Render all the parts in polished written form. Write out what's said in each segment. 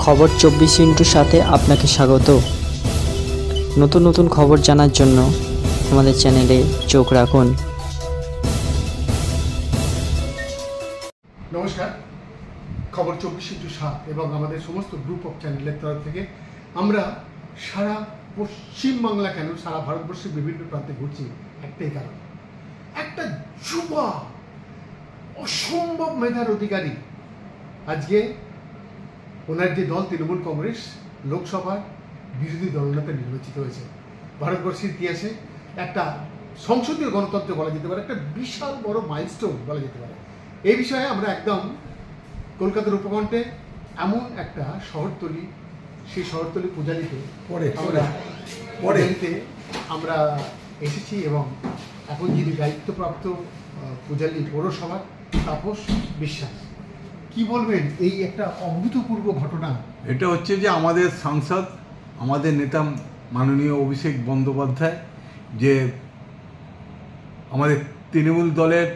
খবর 24 সাথে আপনাকে স্বাগত। নতুন নতুন খবর জানার জন্য আমাদের চ্যানেলে চোখ রাখুন। নমস্কার, খবর 24/7 এবং আমাদের সমস্ত গ্রুপ অফ চ্যানেলের তরফ থেকে আমরা সারা পশ্চিমবাংলা কেন সারা ভারতবর্ষের বিভিন্ন প্রান্তে ঘুরছি একটাই কারণ, একটা যুবা অসম্ভব মেধার অধিকারী আজকে ওনার যে দল তৃণমূল কংগ্রেস লোকসভার বিরোধী দলনেতা নির্বাচিত হয়েছে। ভারতবর্ষের ইতিহাসে একটা সংসদীয় গণতন্ত্র বলা যেতে পারে, একটা বিশাল বড় মাইলস্টোন বলা যেতে পারে। এই বিষয়ে আমরা একদম কলকাতার উপকণ্ঠে এমন একটা শহরতলি, সেই শহরতলি পূজালিতে আমরা এসেছি এবং এখন যিনি দায়িত্বপ্রাপ্ত পূজালি পৌরসভার তাপস বিশ্বাস, কি বলবেন এই একটা অভূতপূর্ব ঘটনা? এটা হচ্ছে যে আমাদের সাংসদ, আমাদের নেতা মাননীয় অভিষেক বন্দ্যোপাধ্যায় যে আমাদের তৃণমূল দলের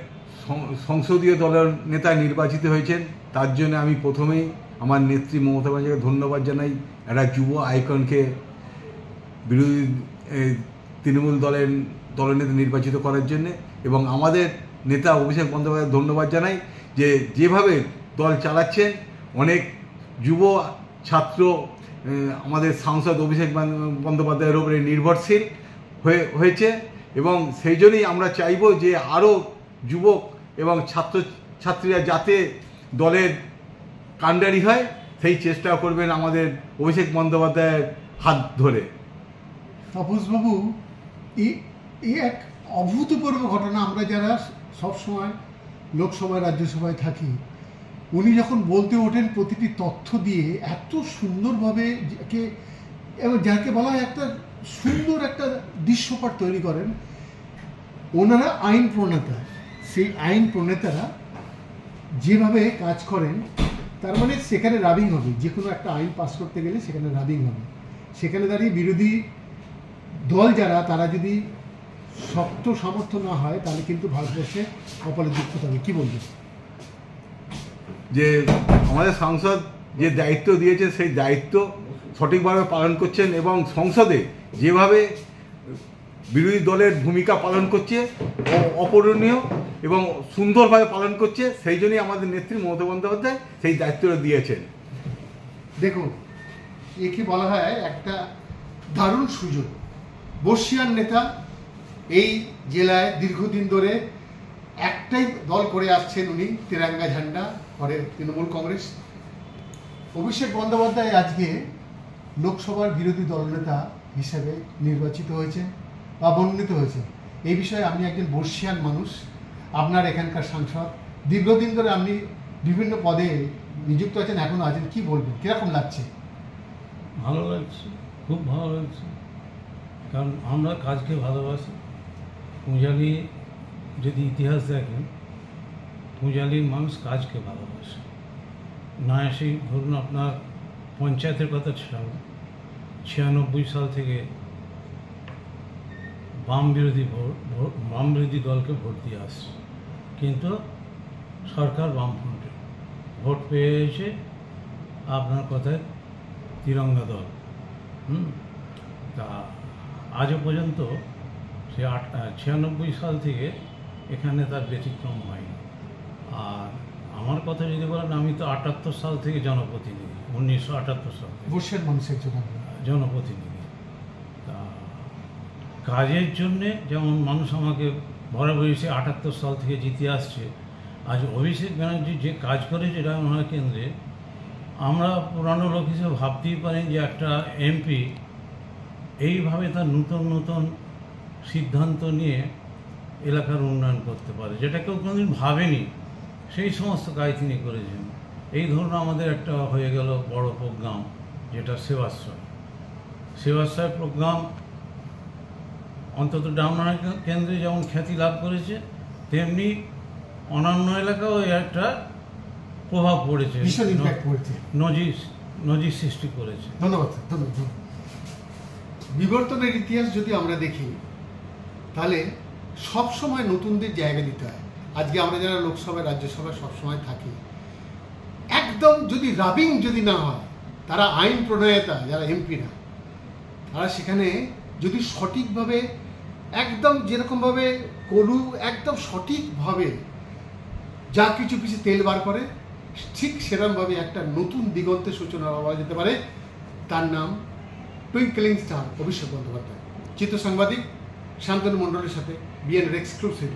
সংসদীয় দলের নেতা নির্বাচিত হয়েছেন, তার জন্য আমি প্রথমেই আমার নেত্রী মমতা বন্দ্যোপাধ্যায়কে ধন্যবাদ জানাই। একটা যুব আইকনকে বিরোধী তৃণমূল দলনেতা নির্বাচিত করার জন্যে, এবং আমাদের নেতা অভিষেক বন্দ্যোপাধ্যায় ধন্যবাদ জানাই যে যেভাবে দল চালাচ্ছেন। অনেক যুব ছাত্র আমাদের সাংসদ অভিষেক বন্দ্যোপাধ্যায়ের উপরে নির্ভরশীল হয়েছে, এবং সেই জন্যই আমরা চাইব যে আরও যুবক এবং ছাত্রছাত্রীরা যাতে দলের কাণ্ডারি হয়, সেই চেষ্টা করবেন আমাদের অভিষেক বন্দ্যোপাধ্যায়ের হাত ধরে। তাপসবাবু, এই এক অভূতপূর্ব ঘটনা। আমরা যারা সবসময় লোকসভায় রাজ্যসভায় থাকি, উনি যখন বলতে ওঠেন প্রতিটি তথ্য দিয়ে এত সুন্দরভাবে এবং যাকে বলা হয় একটা সুন্দর একটা দৃশ্যপট তৈরি করেন। ওনারা আইন প্রণেতা, সেই আইন প্রণেতারা যেভাবে কাজ করেন, তার মানে সেখানে রাবিং হবে। যে কোনো একটা আইন পাস করতে গেলে সেখানে রাবিং হবে। সেখানে দাঁড়িয়ে বিরোধী দল যারা, তারা যদি শক্ত সামর্থ্য না হয়, তাহলে কিন্তু ভারতবর্ষে কপালে দুঃখ হবে। কি বলবেন? যে আমাদের সাংসদ যে দায়িত্ব দিয়েছে, সেই দায়িত্ব সঠিকভাবে পালন করছেন, এবং সংসদে যেভাবে বিরোধী দলের ভূমিকা পালন করছে অপূরণীয় এবং সুন্দরভাবে পালন করছে। সেই জন্যই আমাদের নেত্রী মমতা বন্দ্যোপাধ্যায় সেই দায়িত্বটা দিয়েছেন। দেখুন, একে বলা হয় একটা দারুণ সুযোগ। বর্ষিয়ান নেতা, এই জেলায় দীর্ঘদিন ধরে একটাই দল করে আসছেন উনি, তিরঙ্গা ঝান্ডা করে তৃণমূল কংগ্রেস। অভিষেক বন্দ্যোপাধ্যায় আজকে লোকসভার বিরোধী দলনেতা হিসেবে নির্বাচিত হয়েছে বা মনোনীত হয়েছে। এই বিষয়ে আপনি একজন বর্ষিয়ান মানুষ, আপনার এখানকার সাংসদ, দীর্ঘদিন ধরে আপনি বিভিন্ন পদে নিযুক্ত আছেন, এখনও আছেন। কি বলবেন, কীরকম লাগছে? ভালো লাগছে, খুব ভালো লাগছে, কারণ আমরা কাজকে ভালোবাসি। পূজালি যদি ইতিহাস দেখেন, পূজালির মানুষ কাজকে ভালোবাসে না। সেই ধরুন আপনার পঞ্চায়েতের কথা ছিলাম, 96 সাল থেকে বাম বিরোধী দলকে ভোট দিয়ে আসছে, কিন্তু সরকার বামফ্রন্টে ভোট পেয়েছে আপনার কথায় তিরঙ্গা দল। তা আজও পর্যন্ত সে 96 সাল থেকে এখানে তার ব্যতিক্রম হয়নি। আর আমার কথা যদি বলেন, আমি তো 78 সাল থেকে জনপ্রতিনিধি, 1978 সাল থেকে বর্ষিয়ান মানুষের জন্য জনপ্রতিনিধি। তা কাজের জন্যে যেমন মানুষ আমাকে বরাবরই 78 সাল থেকে জিতে আসছে। আজ অভিষেক ব্যানার্জি যে কাজ করেছে রামনগর কেন্দ্রে, আমরা পুরানো লোক হিসেবে ভাবতেই পারি যে একটা এমপি এইভাবে তার নতুন সিদ্ধান্ত নিয়ে এলাকার উন্নয়ন করতে পারে, যেটা কেউ কোনোদিন ভাবেনি। সেই সমস্ত কাজ তিনি করেছেন। এই ধরুন আমাদের একটা হয়ে গেল বড় প্রোগ্রাম, যেটা সেবাশ্রয় প্রোগ্রাম, অন্তত ডামনার কেন্দ্রে যেমন খ্যাতি লাভ করেছে, তেমনি অন্যান্য এলাকাও একটা প্রভাব পড়েছে, নজির সৃষ্টি করেছে। ধন্যবাদ। বিবর্তনের ইতিহাস যদি আমরা দেখি, তাহলে সবসময় নতুনদের জায়গা দিতে হয়। আজকে আমরা যারা লোকসভায় রাজ্যসভায় সবসময় থাকি, একদম যদি রাবিং যদি না হয়, তারা আইন প্রণয়তা, যারা এমপিরা, তারা সেখানে যদি সঠিকভাবে একদম যেরকমভাবে কলু একদম সঠিকভাবে যা কিছু পিছে তেল বার করে, ঠিক সেরকমভাবে একটা নতুন দিগন্তের সূচনা বলা যেতে পারে। তার নাম টুইঙ্কলিং স্টার অভিষেক বন্দ্যোপাধ্যায়। চিত্র সাংবাদিক শান্তনু মণ্ডলের সাথে বিএনএর এক্সক্লুসিভ।